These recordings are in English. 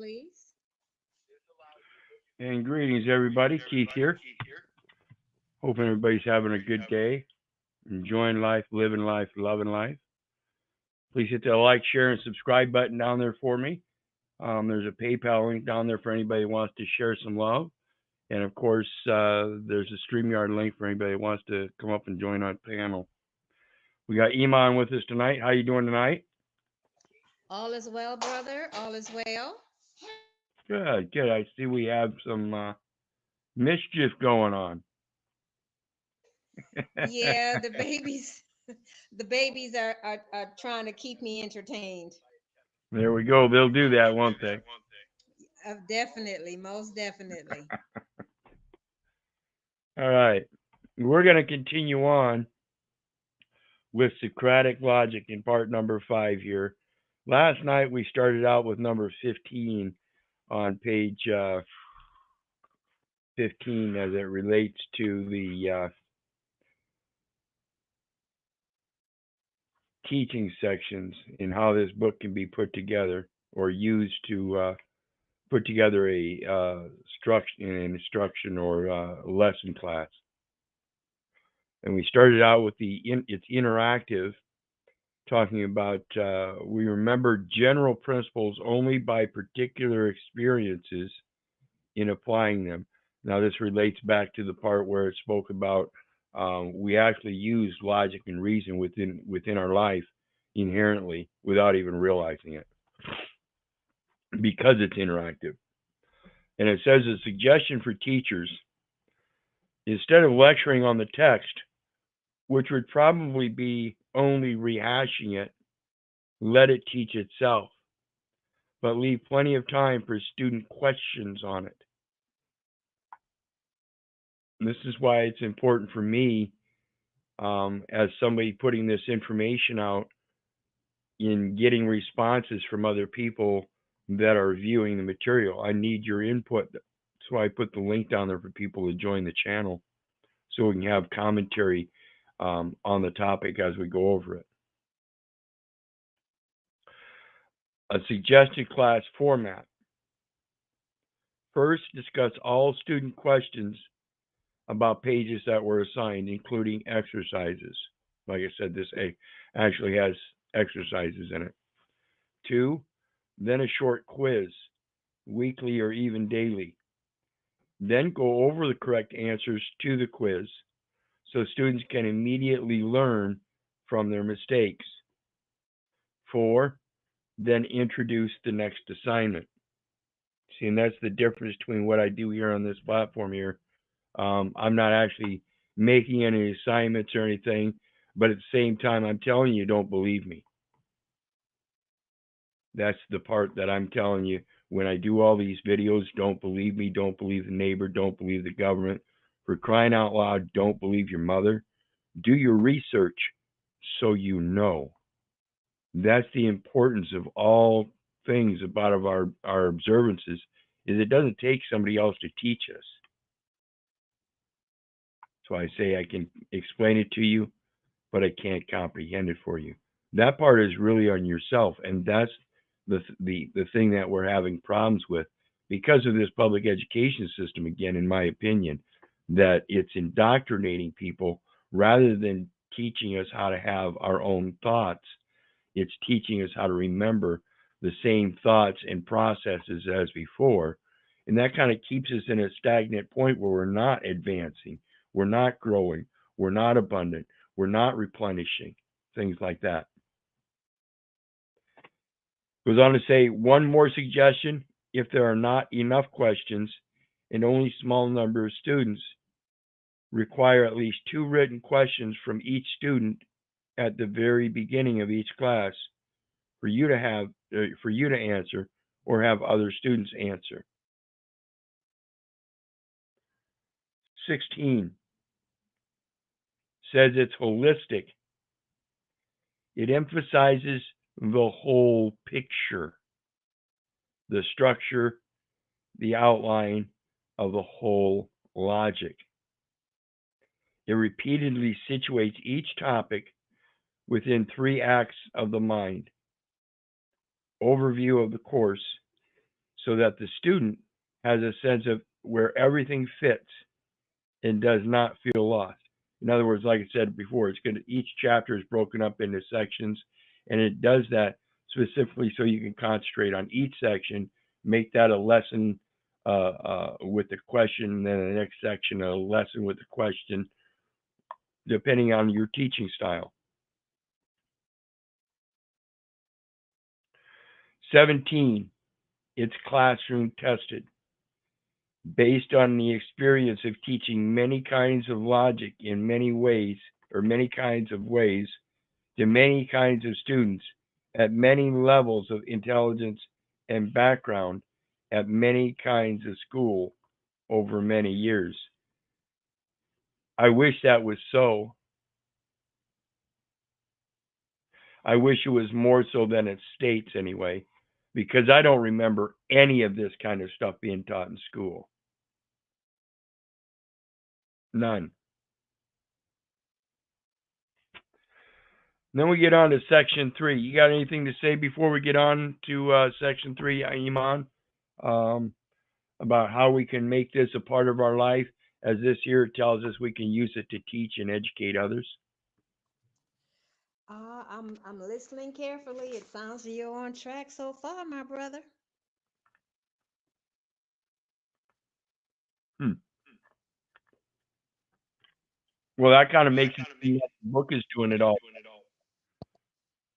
please. And greetings, everybody. Keith here. Hoping everybody's having a good day, enjoying life, living life, loving life. Please hit the like, share, and subscribe button down there for me. There's a PayPal link down there for anybody who wants to share some love. And of course, there's a StreamYard link for anybody who wants to come up and join our panel. We got Iman with us tonight. How you doing tonight? All is well, brother. All is well. Good, good. I see we have some mischief going on. Yeah, the babies, the babies are trying to keep me entertained. There we go. They'll do that, won't they? Definitely, most definitely. All right. We're going to continue on with Socratic logic in part number 5 here. Last night we started out with number 15 on page 15 as it relates to the teaching sections and how this book can be put together or used to put together a instruction or lesson class. And we started out with it's interactive, talking about we remember general principles only by particular experiences in applying them. Now this relates back to the part where it spoke about we actually use logic and reason within our life inherently without even realizing it because it's interactive. And it says a suggestion for teachers, instead of lecturing on the text, which would probably be only rehashing it, let it teach itself, but leave plenty of time for student questions on it. And this is why it's important for me, as somebody putting this information out, in getting responses from other people that are viewing the material. I need your input. That's why I put the link down there for people to join the channel so we can have commentary on the topic as we go over it. A suggested class format. First, discuss all student questions about pages that were assigned, including exercises. Like I said, this actually has exercises in it. 2, then a short quiz, weekly or even daily. Then go over the correct answers to the quiz so students can immediately learn from their mistakes. 4, then introduce the next assignment. See, and that's the difference between what I do here on this platform here. I'm not actually making any assignments or anything, but at the same time, I'm telling you, don't believe me. That's the part that I'm telling you. When I do all these videos, don't believe me, don't believe the neighbor, don't believe the government. For crying out loud, don't believe your mother. Do your research so you know. That's the importance of all things about our observances, is it doesn't take somebody else to teach us. So I say I can explain it to you, but I can't comprehend it for you. That part is really on yourself, and that's the thing that we're having problems with because of this public education system, again, in my opinion, that it's indoctrinating people rather than teaching us how to have our own thoughts. It's teaching us how to remember the same thoughts and processes as before. And that kind of keeps us in a stagnant point where we're not advancing, we're not growing, we're not abundant, we're not replenishing, things like that. Goes on to say, one more suggestion: if there are not enough questions and only small number of students, require at least 2 written questions from each student at the very beginning of each class for you to answer or have other students answer. 16 says it's holistic. It emphasizes the whole picture, the structure, the outline of the whole logic. It repeatedly situates each topic within 3 acts of the mind. Overview of the course, so that the student has a sense of where everything fits and does not feel lost. In other words, like I said before, each chapter is broken up into sections, and it does that specifically so you can concentrate on each section, make that a lesson with the question, and then the next section a lesson with the question, depending on your teaching style. 17, it's classroom tested. Based on the experience of teaching many kinds of logic in many ways, or many kinds of ways, to many kinds of students at many levels of intelligence and background at many kinds of school over many years. I wish that was so. I wish it was more so than it states anyway, because I don't remember any of this kind of stuff being taught in school. None. Then we get on to section 3. You got anything to say before we get on to section 3, Iman, about how we can make this a part of our life, as this here tells us we can use it to teach and educate others? I'm listening carefully. It sounds like you're on track so far, my brother. Well, that kind of makes it seem like the book is doing it all,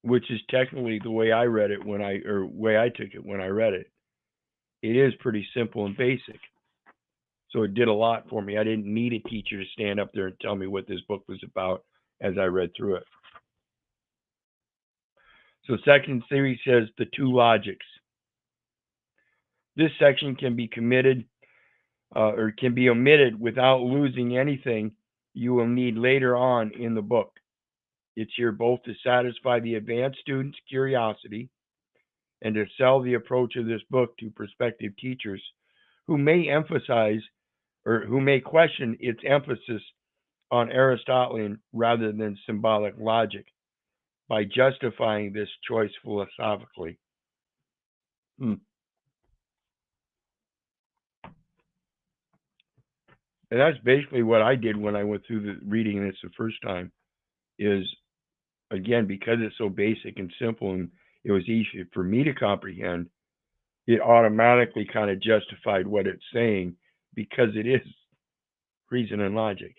which is technically the way I read it way I took it when I read it. It is pretty simple and basic. So it did a lot for me. I didn't need a teacher to stand up there and tell me what this book was about as I read through it. So section 3 says the two logics. This section can be committed or can be omitted without losing anything you will need later on in the book. It's here both to satisfy the advanced student's curiosity and to sell the approach of this book to prospective teachers who may emphasize or who may question its emphasis on Aristotelian rather than symbolic logic by justifying this choice philosophically. And that's basically what I did when I went through the reading this the first time, is, again, because it's so basic and simple and it was easy for me to comprehend, it automatically kind of justified what it's saying because it is reason and logic.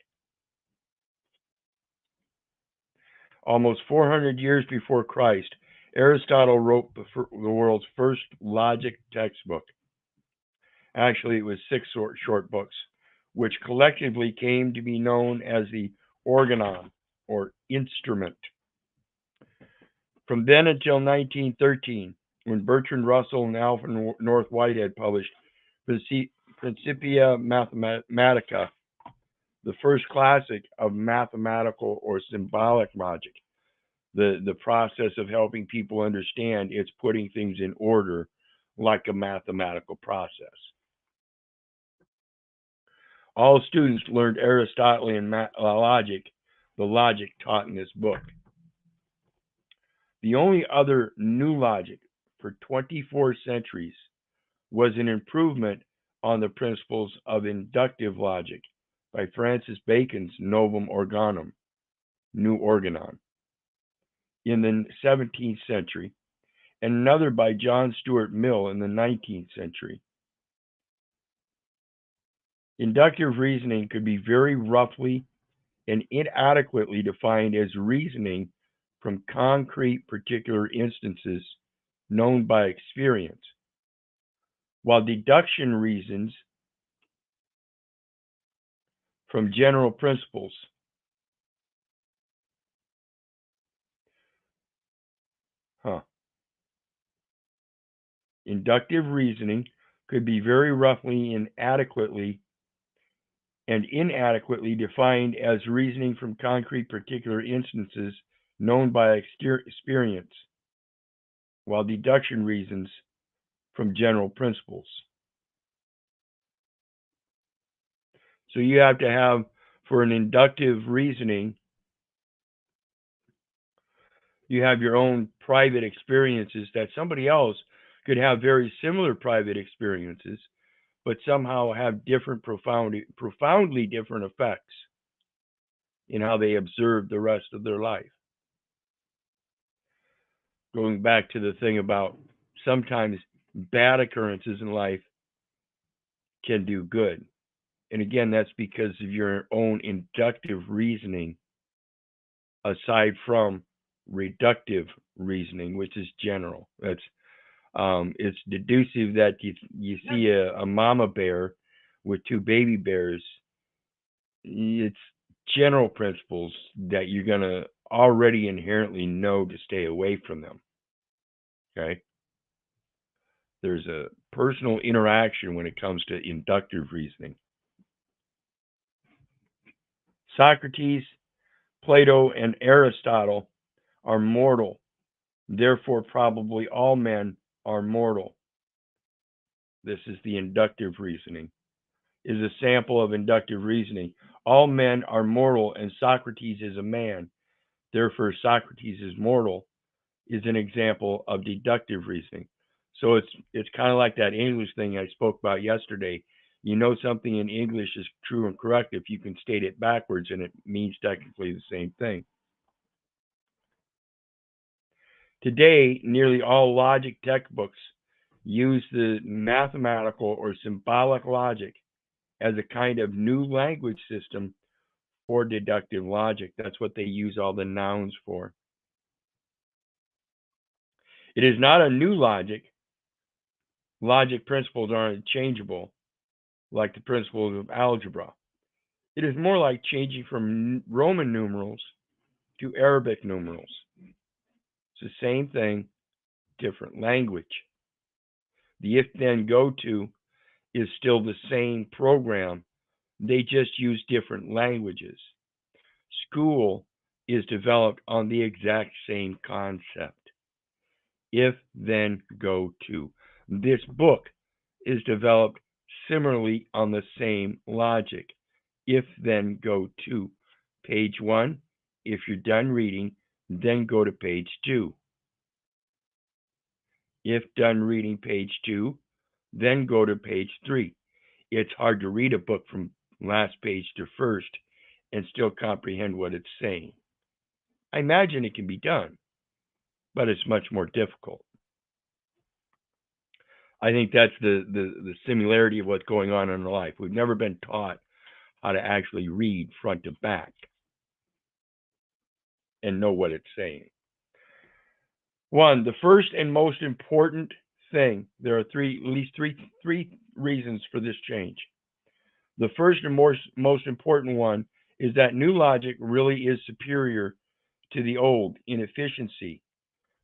Almost 400 years before Christ, Aristotle wrote the world's first logic textbook. Actually, it was 6 short books, which collectively came to be known as the organon, or instrument. From then until 1913, when Bertrand Russell and Alfred North Whitehead published Principia Mathematica, the first classic of mathematical or symbolic logic, the process of helping people understand it's putting things in order like a mathematical process. All students learned Aristotelian logic, the logic taught in this book. The only other new logic for 24 centuries was an improvement on the principles of inductive logic by Francis Bacon's Novum Organum, New Organon, in the 17th century, and another by John Stuart Mill in the 19th century. Inductive reasoning could be very roughly and inadequately defined as reasoning from concrete particular instances known by experience, while deduction reasons from general principles. Inductive reasoning could be very roughly and inadequately defined as reasoning from concrete particular instances known by experience, while deduction reasons from general principles. So you have to have, for an inductive reasoning, you have your own private experiences that somebody else could have very similar private experiences, but somehow have different, profoundly different effects in how they observe the rest of their life. Going back to the thing about sometimes bad occurrences in life can do good. And again, that's because of your own inductive reasoning, aside from reductive reasoning, which is general. That's it's deducive that you see a mama bear with two baby bears. It's general principles that you're gonna already inherently know to stay away from them. Okay. There's a personal interaction when it comes to inductive reasoning. Socrates, Plato, and Aristotle are mortal. Therefore, probably all men are mortal. This is the inductive reasoning. Is a sample of inductive reasoning. All men are mortal, and Socrates is a man. Therefore, Socrates is mortal is an example of deductive reasoning. So it's kind of like that English thing I spoke about yesterday. You know something in English is true and correct if you can state it backwards, and it means technically the same thing. Today, nearly all logic textbooks use the mathematical or symbolic logic as a kind of new language system for deductive logic. That's what they use all the nouns for. It is not a new logic. Logic principles aren't changeable like the principles of algebra. It is more like changing from Roman numerals to Arabic numerals. It's the same thing, different language. The if then go to is still the same program. They just use different languages. School is developed on the exact same concept. If then go to. This book is developed similarly on the same logic. If then go to. Page 1, if you're done reading, then go to page 2. If done reading page 2, then go to page 3. It's hard to read a book from last page to first and still comprehend what it's saying. I imagine it can be done, but it's much more difficult. I think that's the similarity of what's going on in our life. We've never been taught how to actually read front to back and know what it's saying. One, the first and most important thing, there are at least three reasons for this change. The first and most important one is that new logic really is superior to the old in efficiency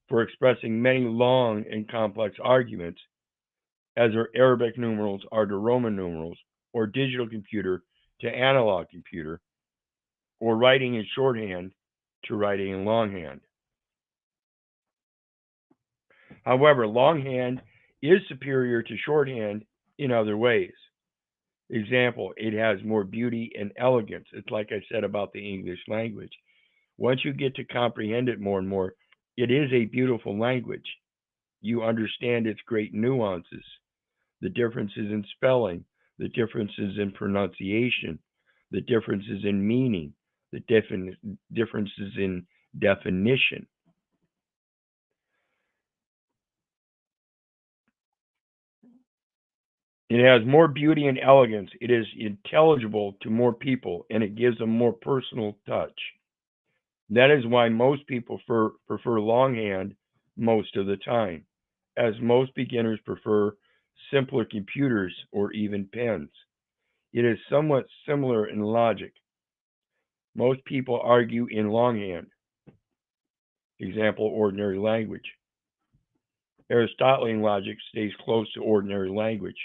for expressing many long and complex arguments, as our Arabic numerals are to Roman numerals, or digital computer to analog computer, or writing in shorthand to writing in longhand. However, longhand is superior to shorthand in other ways. Example, it has more beauty and elegance. It's like I said about the English language. Once you get to comprehend it more and more, it is a beautiful language. You understand its great nuances, the differences in spelling, the differences in pronunciation, the differences in meaning, the differences in definition. It has more beauty and elegance. It is intelligible to more people, and it gives a more personal touch. That is why most people prefer longhand most of the time, as most beginners prefer simpler computers or even pens. It is somewhat similar in logic. Most people argue in longhand. Example, ordinary language. Aristotelian logic stays close to ordinary language.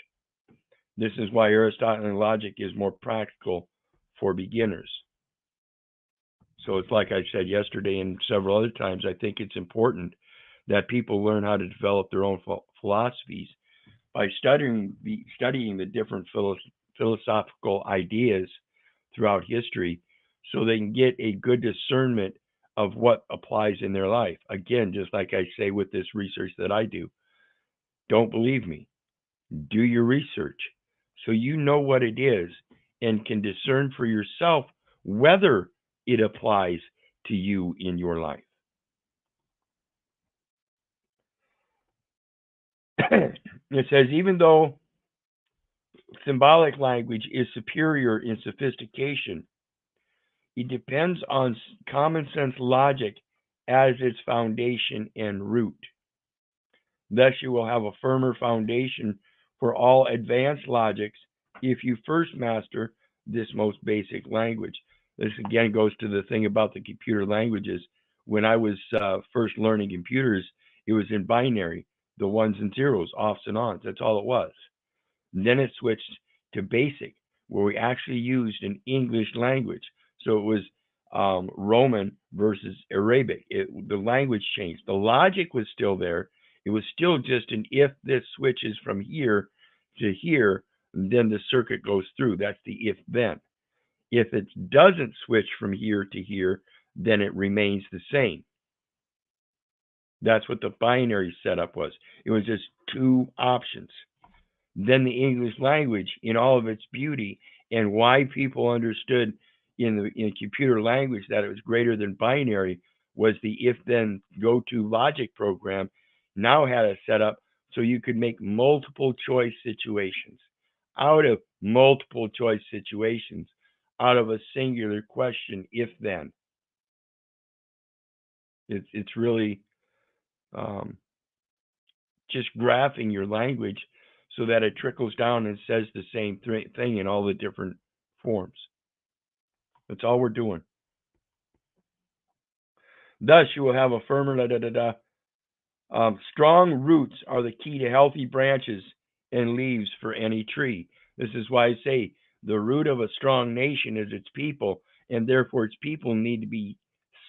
This is why Aristotelian logic is more practical for beginners. So it's like I said yesterday and several other times, I think it's important that people learn how to develop their own philosophies by studying the different philosophical ideas throughout history, so they can get a good discernment of what applies in their life. Again, just like I say with this research that I do, Don't believe me? Do your research so you know what it is and can discern for yourself whether it applies to you in your life. It says, even though symbolic language is superior in sophistication, it depends on common sense logic as its foundation and root. Thus, you will have a firmer foundation for all advanced logics if you first master this most basic language. This again goes to the thing about the computer languages. When I was first learning computers, it was in binary, the ones and zeros, offs and ons. That's all it was. And then it switched to basic, where we actually used an English language. So it was Roman versus Arabic. The language changed. The logic was still there. It was still just an if this switches from here to here, then the circuit goes through. That's the if then. If it doesn't switch from here to here, then it remains the same. That's what the binary setup was. It was just two options. Then the English language in all of its beauty and why people understood in computer language that it was greater than binary was the if then go to logic program now had a setup so you could make multiple choice situations out of multiple choice situations out of a singular question if then. It's really just graphing your language so that it trickles down and says the same thing in all the different forms. That's all we're doing. Thus, you will have a firmer strong roots are the key to healthy branches and leaves for any tree. This is why I say the root of a strong nation is its people, and therefore its people need to be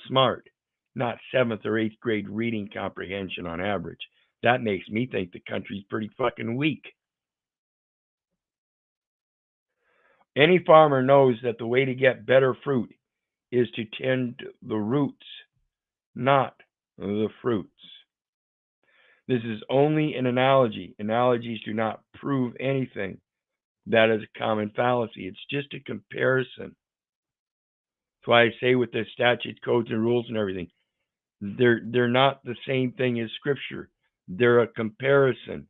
smart, not 7th or 8th grade reading comprehension on average. That makes me think the country's pretty fucking weak. Any farmer knows that the way to get better fruit is to tend the roots, not the fruits. This is only an analogy. Analogies do not prove anything. That is a common fallacy. It's just a comparison. That's why I say with the statutes, codes, and rules and everything, they're not the same thing as scripture. They're a comparison.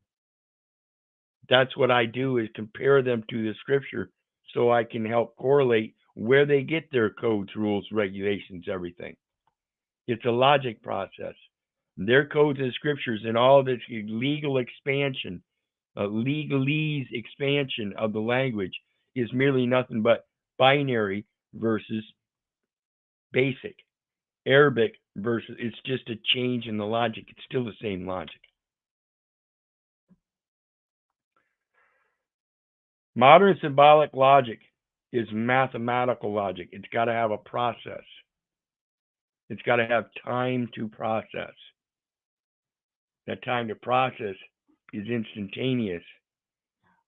That's what I do, is compare them to the scripture so I can help correlate where they get their codes, rules, regulations, everything. It's a logic process. Their codes and scriptures and all this legal expansion, legalese expansion of the language is merely nothing but binary versus basic. Arabic versus, it's just a change in the logic. It's still the same logic. Modern symbolic logic is mathematical logic. It's got to have a process. It's got to have time to process. That time to process is instantaneous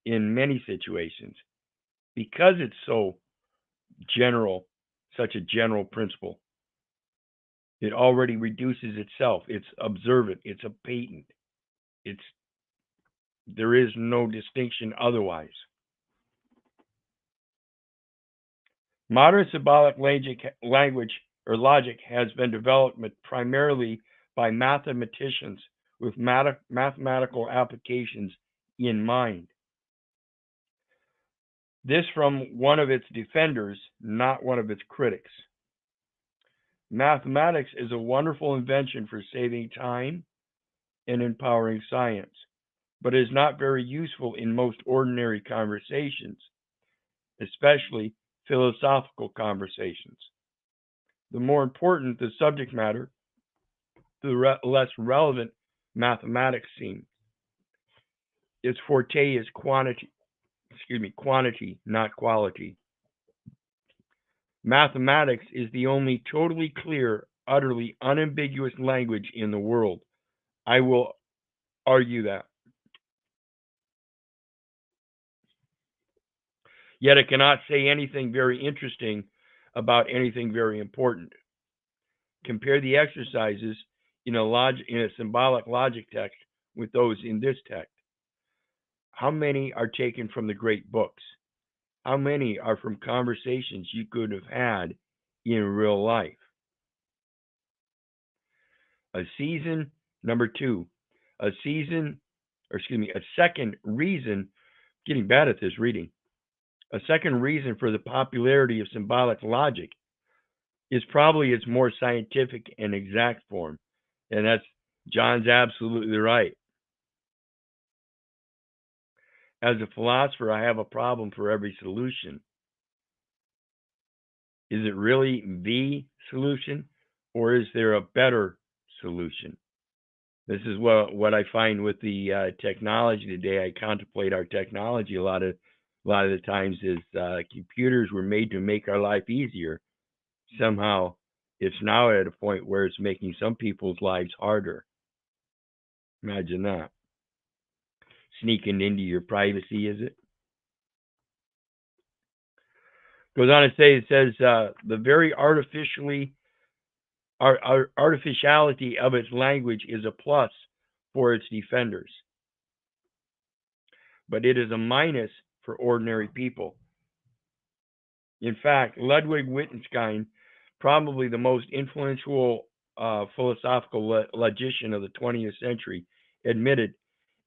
in many situations because it's so general, such a general principle. It already reduces itself. It's observant. It's a patent. There is no distinction otherwise. Modern symbolic language or logic has been developed primarily by mathematicians with mathematical applications in mind. This from one of its defenders, not one of its critics. Mathematics is a wonderful invention for saving time and empowering science, but is not very useful in most ordinary conversations, especially philosophical conversations. The more important the subject matter, the less relevant mathematics seems. Its forte is quantity, not quality. Mathematics is the only totally clear, utterly unambiguous language in the world. I will argue that. Yet it cannot say anything very interesting about anything very important. Compare the exercises in a symbolic logic text with those in this text? How many are taken from the great books? How many are from conversations you could have had in real life? A season, number two, a second reason, getting bad at this reading, a second reason for the popularity of symbolic logic is probably its more scientific and exact form. And that's, John's absolutely right. As a philosopher, I have a problem for every solution. Is it really the solution, or is there a better solution? This is what I find with the technology today. I contemplate our technology a lot of the times is computers were made to make our life easier. Somehow, it's now at a point where it's making some people's lives harder. Imagine that. Sneaking into your privacy, is it? Goes on to say, it says, the very artificiality of its language is a plus for its defenders, but it is a minus for ordinary people. In fact, Ludwig Wittgenstein, probably the most influential philosophical logician of the 20th century, admitted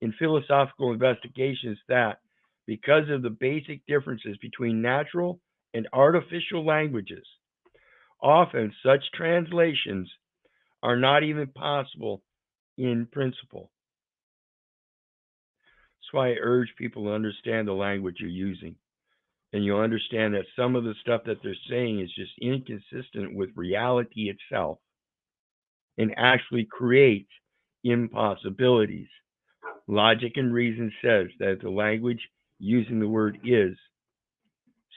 in philosophical investigations that because of the basic differences between natural and artificial languages, often such translations are not even possible in principle. That's why I urge people to understand the language you're using. And you'll understand that some of the stuff that they're saying is just inconsistent with reality itself and actually creates impossibilities. Logic and reason says that the language using the word is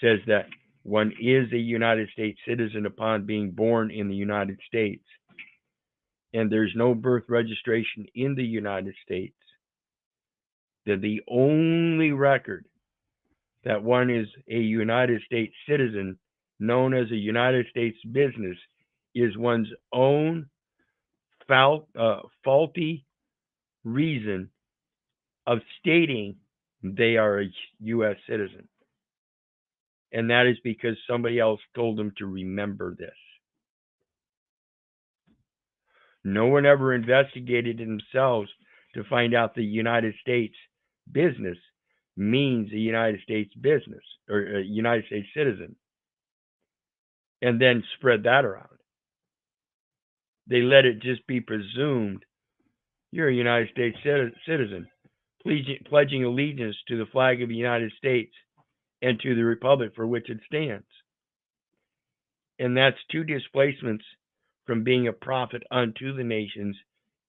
says that one is a United States citizen upon being born in the United States, and there's no birth registration in the United States. That the only record that one is a United States citizen, known as a United States business, is one's own faulty reason of stating they are a U.S. citizen. And that is because somebody else told them to remember this. No one ever investigated themselves to find out the United States business means a United States business or a United States citizen, and then spread that around. They let it just be presumed you're a United States citizen, pledging allegiance to the flag of the United States and to the republic for which it stands. And that's two displacements from being a prophet unto the nations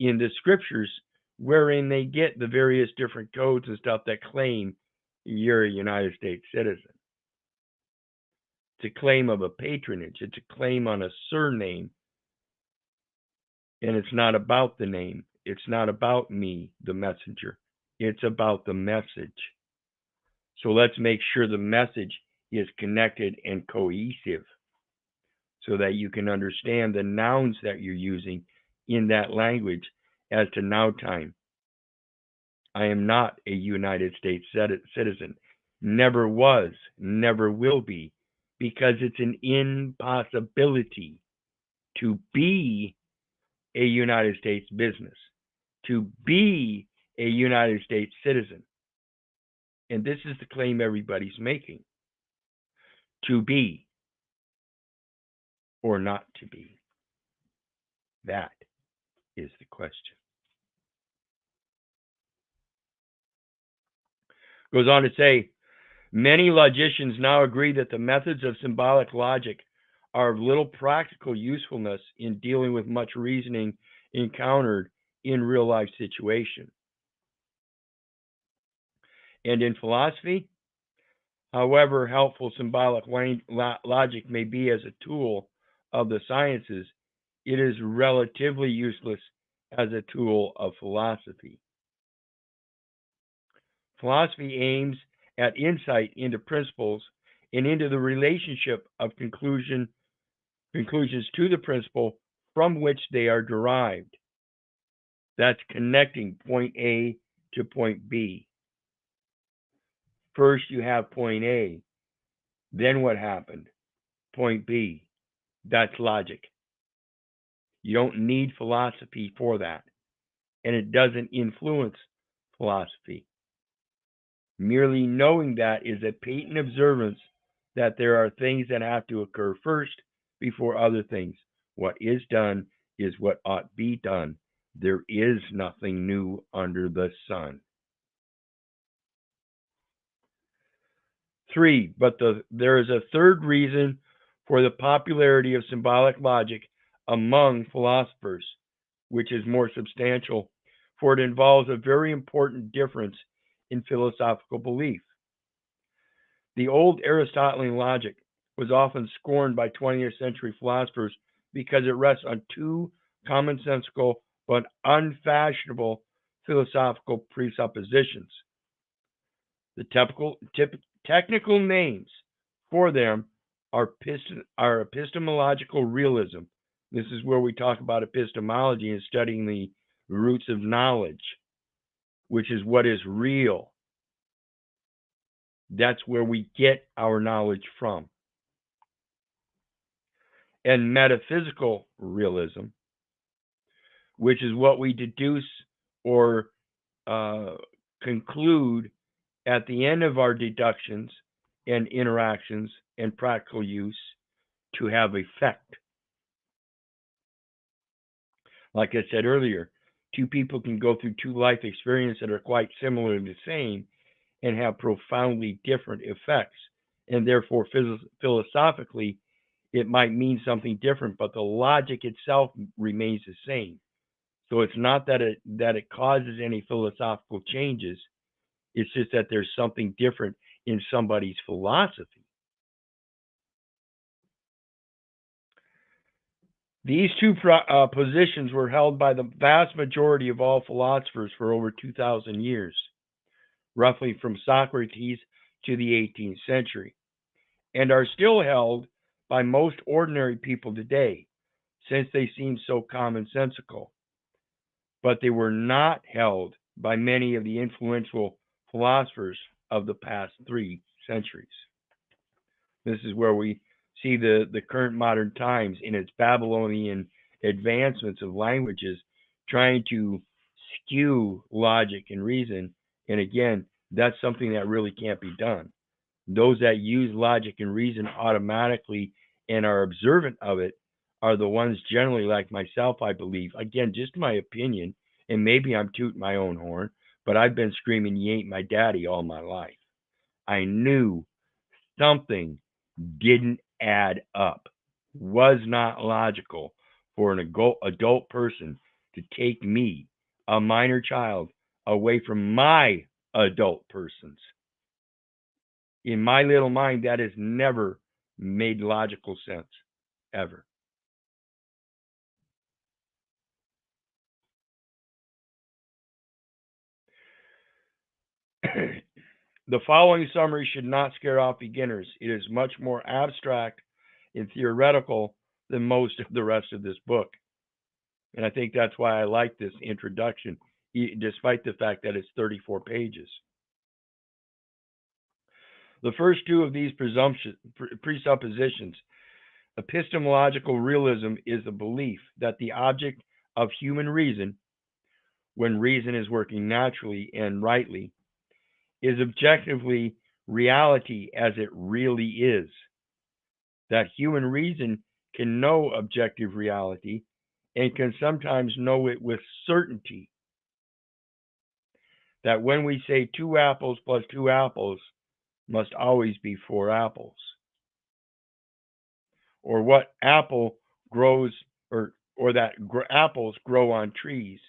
in the scriptures, wherein they get the various different codes and stuff that claim you're a United States citizen. It's a claim of a patronage. It's a claim on a surname. And it's not about the name. It's not about me, the messenger. It's about the message. So let's make sure the message is connected and cohesive so that you can understand the nouns that you're using in that language as to now time. I am not a United States citizen. Never was, never will be, because it's an impossibility to be a United States business, to be a United States citizen. And this is the claim everybody's making. To be or not to be. That is the question. Goes on to say, many logicians now agree that the methods of symbolic logic are of little practical usefulness in dealing with much reasoning encountered in real life situations. And in philosophy, however helpful symbolic logic may be as a tool of the sciences, it is relatively useless as a tool of philosophy. Philosophy aims at insight into principles and into the relationship of conclusions to the principle from which they are derived. That's connecting point A to point B. First, you have point A. Then what happened? Point B. That's logic. You don't need philosophy for that. And it doesn't influence philosophy. Merely knowing that is a patent observance that there are things that have to occur first before other things. What is done is what ought be done. There is nothing new under the sun. 3. But there is a third reason for the popularity of symbolic logic among philosophers, which is more substantial, for it involves a very important difference in philosophical belief. The old Aristotelian logic was often scorned by 20th century philosophers because it rests on two commonsensical but unfashionable philosophical presuppositions. The technical names for them are epistemological realism. This is where we talk about epistemology and studying the roots of knowledge, which is what is real. That's where we get our knowledge from. And metaphysical realism, which is what we deduce or conclude at the end of our deductions and interactions and practical use to have effect. Like I said earlier, two people can go through two life experiences that are quite similar to the same and have profoundly different effects. And therefore, philosophically, it might mean something different, but the logic itself remains the same. So it's not that it causes any philosophical changes. It's just that there's something different in somebody's philosophy. These two positions were held by the vast majority of all philosophers for over 2,000 years, roughly from Socrates to the 18th century, and are still held by most ordinary people today, since they seem so commonsensical. But they were not held by many of the influential philosophers of the past 3 centuries. This is where we see the current modern times in its Babylonian advancements of languages trying to skew logic and reason. And again, that's something that really can't be done. Those that use logic and reason automatically and are observant of it are the ones generally like myself, I believe. Again, just my opinion, and maybe I'm tooting my own horn, but I've been screaming, "You ain't my daddy," all my life. I knew something didn't add up, was not logical for an adult person to take me, a minor child, away from my adult persons. In my little mind, that has never made logical sense, ever. The following summary should not scare off beginners. It is much more abstract and theoretical than most of the rest of this book. And I think that's why I like this introduction, despite the fact that it's 34 pages. The first two of these presuppositions, epistemological realism, is the belief that the object of human reason, when reason is working naturally and rightly, is objectively reality as it really is. That human reason can know objective reality and can sometimes know it with certainty. That when we say 2 apples plus 2 apples must always be 4 apples. Or what apple grows, or that apples grow on trees.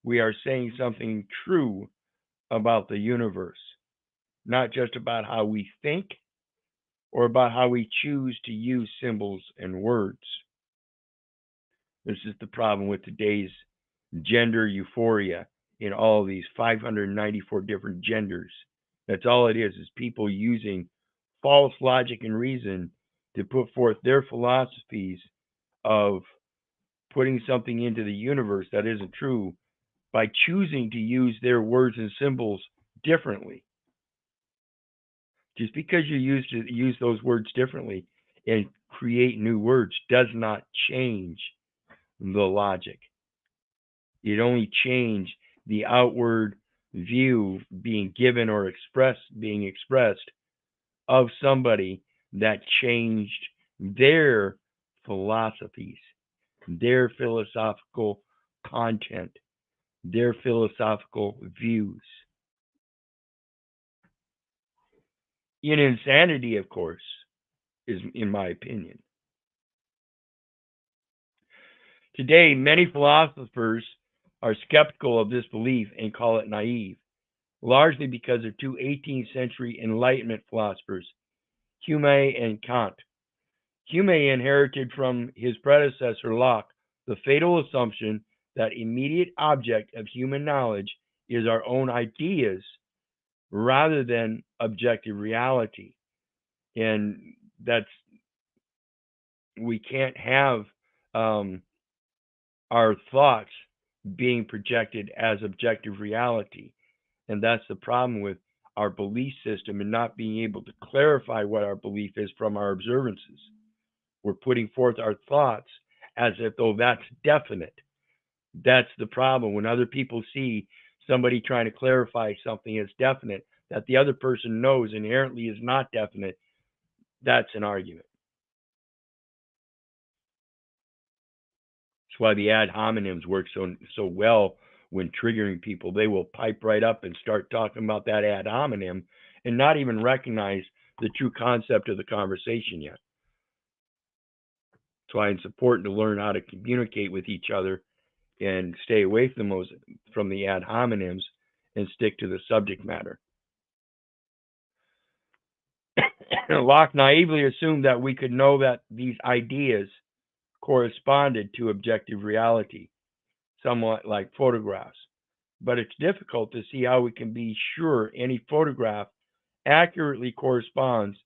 We are saying something true about the universe, not just about how we think or about how we choose to use symbols and words. This is the problem with today's gender euphoria in all these 594 different genders. That's all it is people using false logic and reason to put forth their philosophies of putting something into the universe that isn't true by choosing to use their words and symbols differently. Just because you use those words differently and create new words does not change the logic. It only changes the outward view being given or being expressed of somebody that changed their philosophies, their philosophical content, their philosophical views. In insanity, of course, is in my opinion. Today, many philosophers are skeptical of this belief and call it naive, largely because of two 18th century Enlightenment philosophers, Hume and Kant. Hume inherited from his predecessor Locke the fatal assumption that immediate object of human knowledge is our own ideas rather than objective reality. And we can't have our thoughts being projected as objective reality. And that's the problem with our belief system and not being able to clarify what our belief is from our observances. We're putting forth our thoughts as if though that's definite. That's the problem. When other people see somebody trying to clarify something as definite that the other person knows inherently is not definite, that's an argument. That's why the ad hominems work so well when triggering people. They will pipe right up and start talking about that ad hominem and not even recognize the true concept of the conversation yet. That's why it's important to learn how to communicate with each other and stay away from the ad hominems and stick to the subject matter. Locke naively assumed that we could know that these ideas corresponded to objective reality, somewhat like photographs. But it's difficult to see how we can be sure any photograph accurately corresponds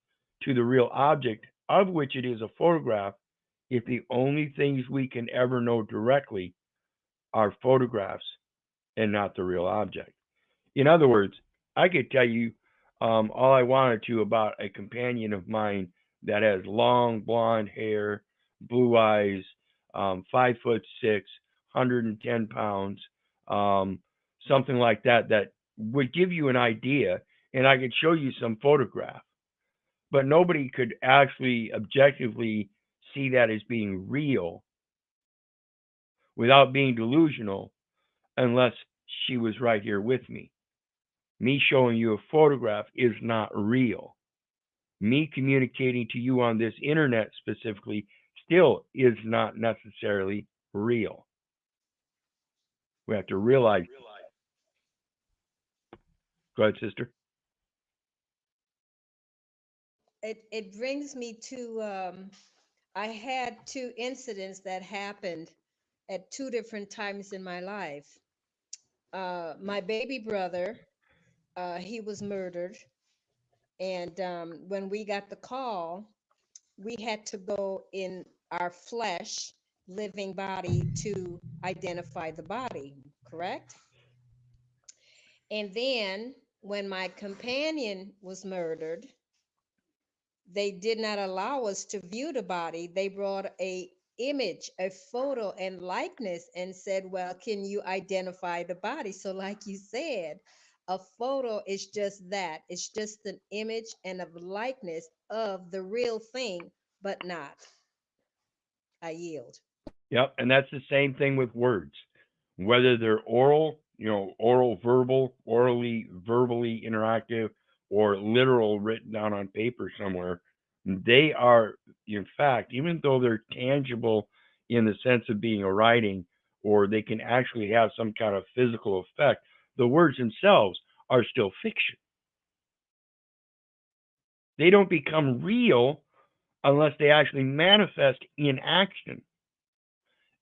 to the real object of which it is a photograph if the only things we can ever know directly are photographs and not the real object. In other words, I could tell you all I wanted to about a companion of mine that has long blonde hair, blue eyes, 5'6", 110 pounds, something like that, that would give you an idea, and I could show you some photograph. But nobody could actually objectively see that as being real without being delusional unless she was right here with me. Me showing you a photograph is not real. Me communicating to you on this internet specifically still is not necessarily real. We have to realize. Go ahead, sister. It brings me to I had two incidents that happened at two different times in my life. My baby brother, he was murdered, and when we got the call, we had to go in our flesh, living body to identify the body, correct? And then when my companion was murdered, they did not allow us to view the body. They brought a image, a photo and likeness and said, well, can you identify the body? So like you said, a photo is just that. It's just an image and a likeness of the real thing, but not. I yield. Yep, and that's the same thing with words. Whether they're oral, oral, verbal, orally, verbally interactive, or literal written down on paper somewhere, they are, in fact, even though they're tangible in the sense of being a writing, or they can actually have some kind of physical effect, the words themselves are still fiction. They don't become real unless they actually manifest in action.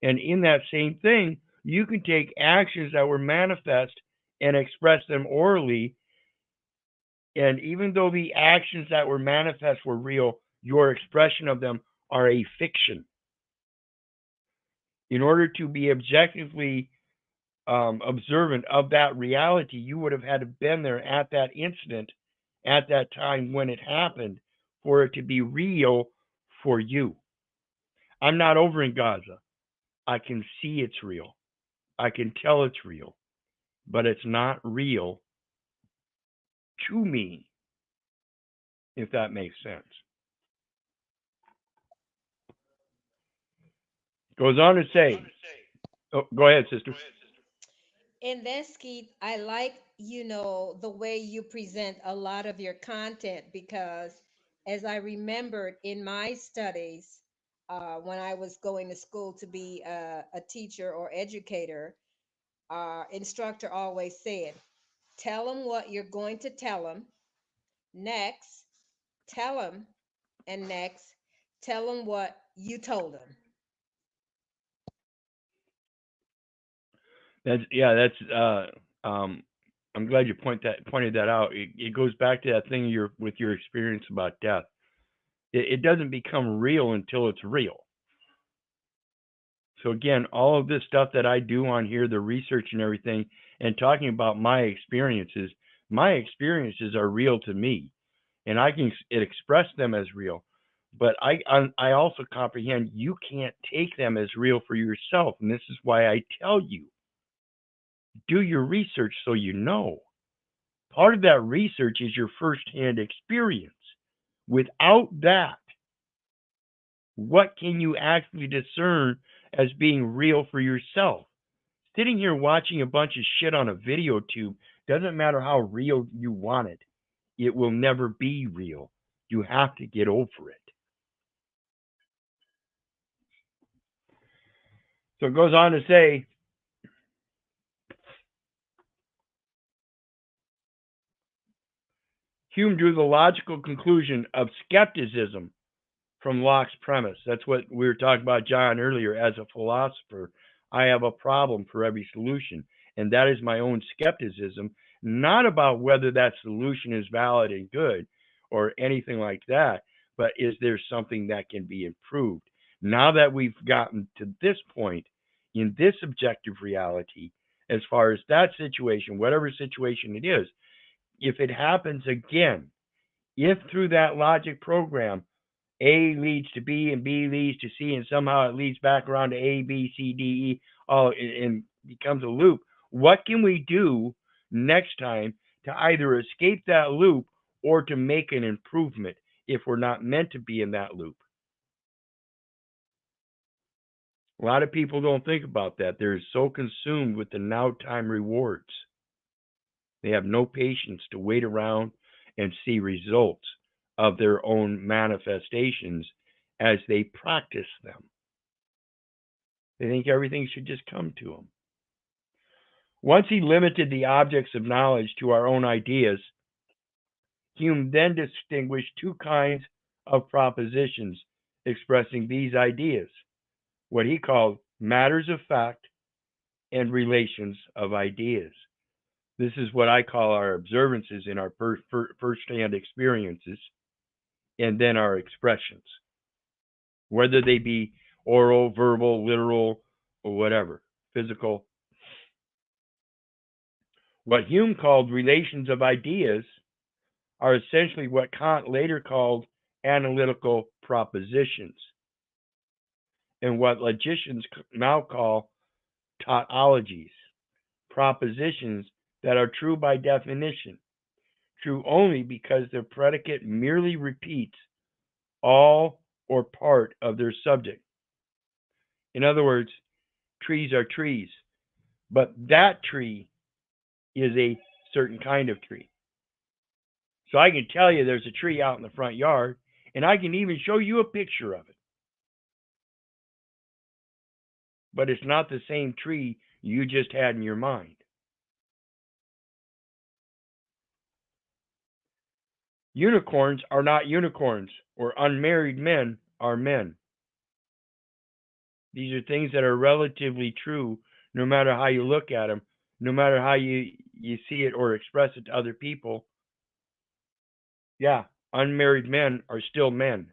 And in that same thing, you can take actions that were manifest and express them orally. And even though the actions that were manifest were real, your expression of them are a fiction. In order to be objectively observant of that reality, you would have had to been there at that incident, at that time when it happened, for it to be real for you. I'm not over in Gaza. I can see it's real. I can tell it's real, but it's not real to me, if that makes sense. Goes on to say, oh, go ahead, sister. And that's Keith. I like, the way you present a lot of your content because, as I remembered in my studies, when I was going to school to be a teacher or educator, our instructor always said, tell them what you're going to tell them. Next, tell them. And next, tell them what you told them. I'm glad you pointed that out. It goes back to that thing with your experience about death. It doesn't become real until it's real. So again, all of this stuff that I do on here, the research and everything, and talking about my experiences are real to me, and I can express them as real. But I also comprehend you can't take them as real for yourself, and this is why I tell you, do your research so you know. Part of that research is your firsthand experience. Without that, what can you actually discern as being real for yourself? Sitting here watching a bunch of shit on a video tube doesn't matter how real you want it. It will never be real. You have to get over it. So it goes on to say, Hume drew the logical conclusion of skepticism from Locke's premise. That's what we were talking about, John, earlier. As a philosopher, I have a problem for every solution, and that is my own skepticism, not about whether that solution is valid and good or anything like that, but is there something that can be improved? Now that we've gotten to this point in this objective reality, as far as that situation, whatever situation it is, if it happens again, if through that logic program A leads to B and B leads to C, and somehow it leads back around to A, B, C, D, E, all and becomes a loop. What can we do next time to either escape that loop or to make an improvement if we're not meant to be in that loop? A lot of people don't think about that. They're so consumed with the now time rewards. They have no patience to wait around and see results of their own manifestations as they practice them. They think everything should just come to them. Once he limited the objects of knowledge to our own ideas, Hume then distinguished two kinds of propositions expressing these ideas, what he called matters of fact and relations of ideas. This is what I call our observances in our first-hand experiences, and then our expressions, whether they be oral, verbal, literal, or whatever, physical. What Hume called relations of ideas are essentially what Kant later called analytical propositions, and what logicians now call tautologies, propositions that are true by definition, true only because their predicate merely repeats all or part of their subject. In other words, trees are trees, but that tree is a certain kind of tree. So I can tell you there's a tree out in the front yard, and I can even show you a picture of it. But it's not the same tree you just had in your mind. Unicorns are not unicorns, or unmarried men are men. These are things that are relatively true no matter how you look at them, no matter how you see it or express it to other people. Yeah, unmarried men are still men.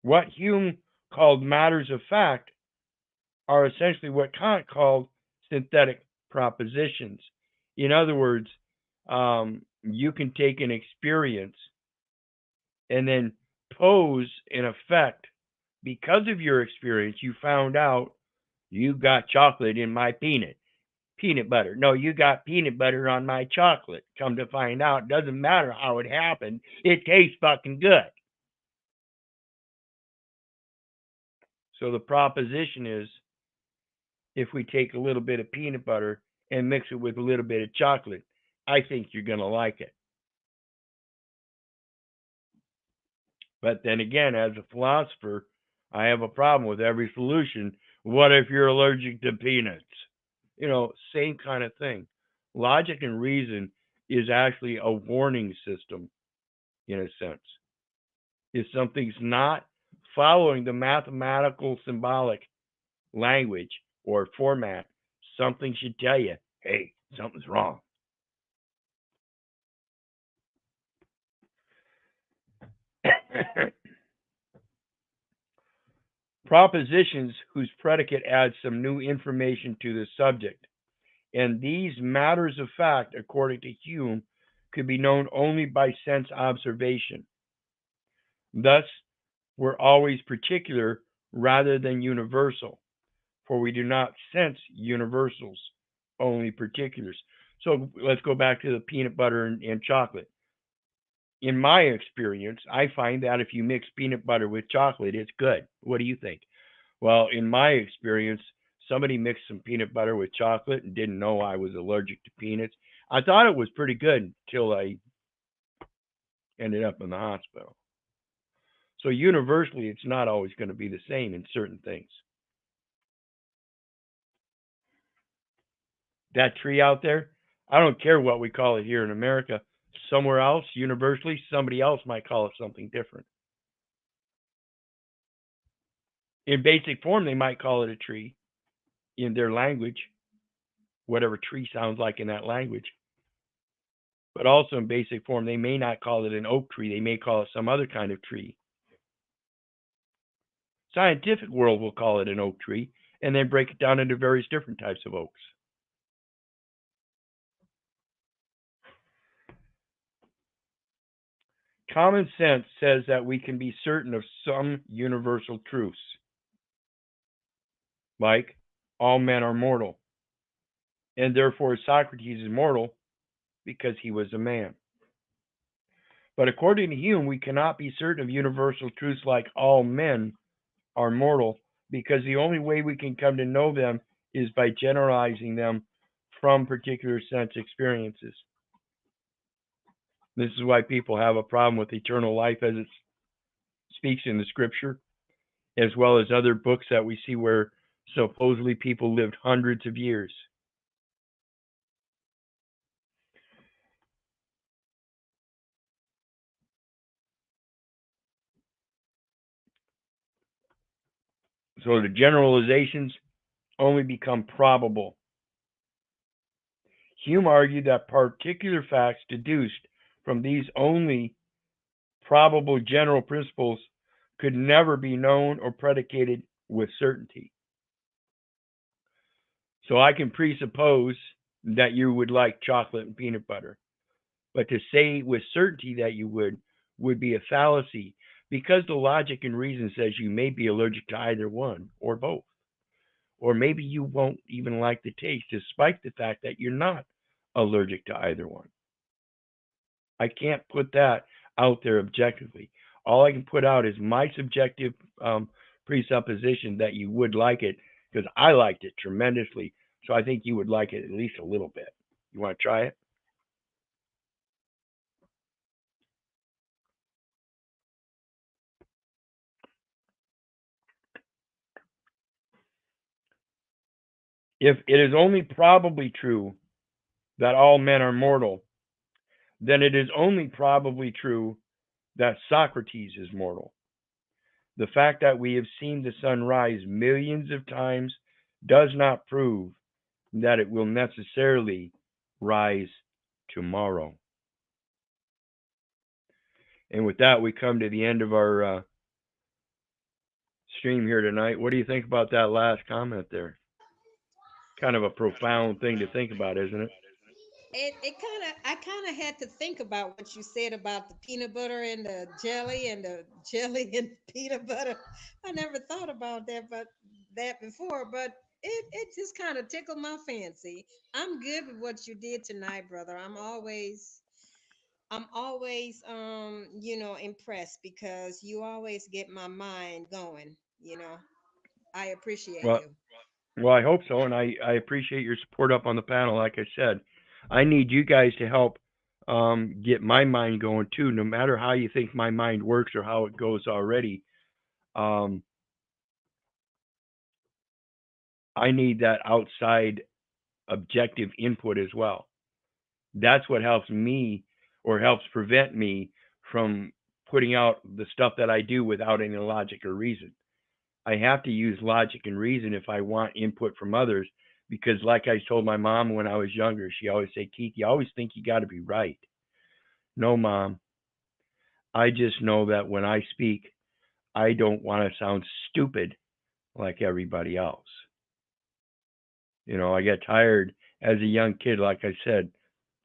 What Hume called matters of fact are essentially what Kant called synthetic propositions. In other words, you can take an experience and then pose an effect. Because of your experience, you found out you got chocolate in my peanut butter. No, you got peanut butter on my chocolate. Come to find out, doesn't matter how it happened, it tastes fucking good. So the proposition is, if we take a little bit of peanut butter and mix it with a little bit of chocolate, I think you're going to like it. But then again, as a philosopher, I have a problem with every solution. What if you're allergic to peanuts? You know, same kind of thing. Logic and reason is actually a warning system, in a sense. If something's not following the mathematical symbolic language or format, something should tell you, hey, something's wrong. Propositions whose predicate adds some new information to the subject. And these matters of fact, according to Hume, could be known only by sense observation. Thus, we're always particular rather than universal, for we do not sense universals, only particulars. So let's go back to the peanut butter and chocolate. In my experience, I find that if you mix peanut butter with chocolate, it's good. What do you think? Well, in my experience, somebody mixed some peanut butter with chocolate and didn't know I was allergic to peanuts. I thought it was pretty good until I ended up in the hospital. So universally, it's not always going to be the same in certain things. That tree out there, I don't care what we call it here in America. Somewhere else, universally, somebody else might call it something different. In basic form, they might call it a tree in their language, whatever tree sounds like in that language. But also in basic form, they may not call it an oak tree. They may call it some other kind of tree. Scientific world will call it an oak tree and then break it down into various different types of oaks. Common sense says that we can be certain of some universal truths, like all men are mortal, and therefore Socrates is mortal because he was a man. But according to Hume, we cannot be certain of universal truths like all men are mortal, because the only way we can come to know them is by generalizing them from particular sense experiences. This is why people have a problem with eternal life as it speaks in the scripture, as well as other books that we see where supposedly people lived hundreds of years. So the generalizations only become probable. Hume argued that particular facts deduced from these only probable general principles could never be known or predicated with certainty. So I can presuppose that you would like chocolate and peanut butter, but to say with certainty that you would be a fallacy, because the logic and reason says you may be allergic to either one or both. Or maybe you won't even like the taste, despite the fact that you're not allergic to either one. I can't put that out there objectively. All I can put out is my subjective presupposition that you would like it, because I liked it tremendously. So I think you would like it at least a little bit. You want to try it? If it is only probably true that all men are mortal, then it is only probably true that Socrates is mortal. The fact that we have seen the sun rise millions of times does not prove that it will necessarily rise tomorrow. And with that, we come to the end of our stream here tonight. What do you think about that last comment there? Kind of a profound thing to think about, isn't it? It kind of I kind of had to think about what you said about the peanut butter and the jelly and the jelly and peanut butter. I never thought about that before, but it just kind of tickled my fancy. I'm good with what you did tonight, brother. I'm always impressed because you always get my mind going, you know. I appreciate Well, you. well, I hope so, and I appreciate your support up on the panel. Like I said, I need you guys to help get my mind going too. No matter how you think my mind works or how it goes already, um, I need that outside objective input as well. That's what helps me or helps prevent me from putting out the stuff that I do without any logic or reason. I have to use logic and reason if I want input from others because, like I told my mom when I was younger, she always said, Keith, you always think you got to be right. No, mom, I just know that when I speak, I don't want to sound stupid like everybody else. You know, I got tired as a young kid, like I said,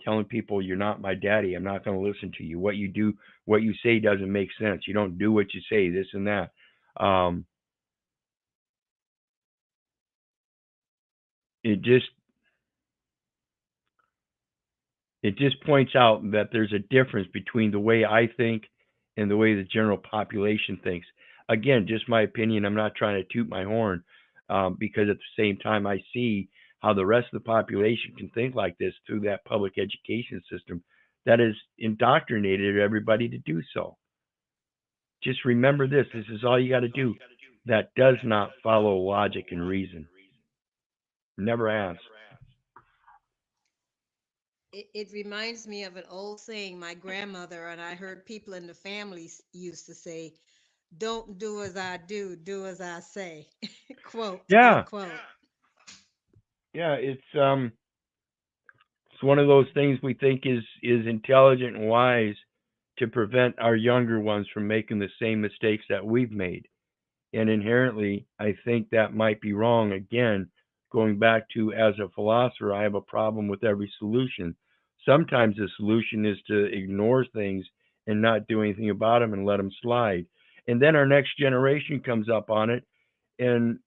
telling people, you're not my daddy. I'm not going to listen to you. What you do, what you say doesn't make sense. You don't do what you say, this and that. Um, it just it just points out that there's a difference between the way I think and the way the general population thinks. Again, just my opinion. I'm not trying to toot my horn because at the same time, I see how the rest of the population can think like this through that public education system that has indoctrinated everybody to do so. Just remember this. This is all you got to do. That does not follow logic and reason. Never has. It reminds me of an old saying my grandmother and I heard people in the family used to say, "Don't do as I do, do as I say." Quote Yeah, unquote. yeah. It's one of those things we think is intelligent and wise to prevent our younger ones from making the same mistakes that we've made. And inherently, I think that might be wrong. Again, going back to as a philosopher, I have a problem with every solution. Sometimes the solution is to ignore things and not do anything about them and let them slide. And then our next generation comes up on it, and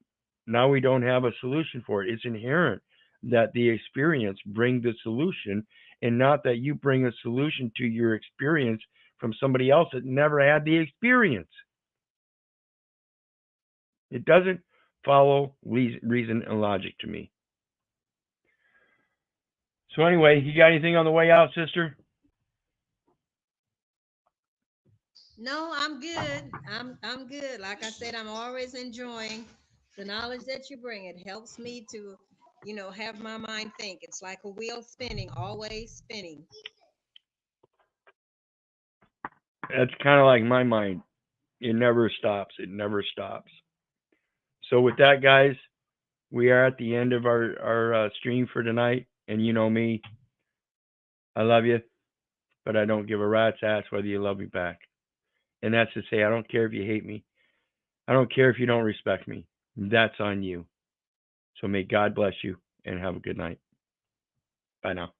now we don't have a solution for it. It's inherent that the experience bring the solution and not that you bring a solution to your experience from somebody else that never had the experience. It doesn't follow reason and logic to me. So anyway, you got anything on the way out, sister? No, I'm good. I'm good. Like I said, I'm always enjoying the knowledge that you bring. It helps me to, have my mind think. It's like a wheel spinning, always spinning. That's kind of like my mind. It never stops. It never stops. So with that, guys, we are at the end of our stream for tonight. And you know me, I love you, but I don't give a rat's ass whether you love me back. And that's to say, I don't care if you hate me. I don't care if you don't respect me. That's on you. So may God bless you and have a good night. Bye now.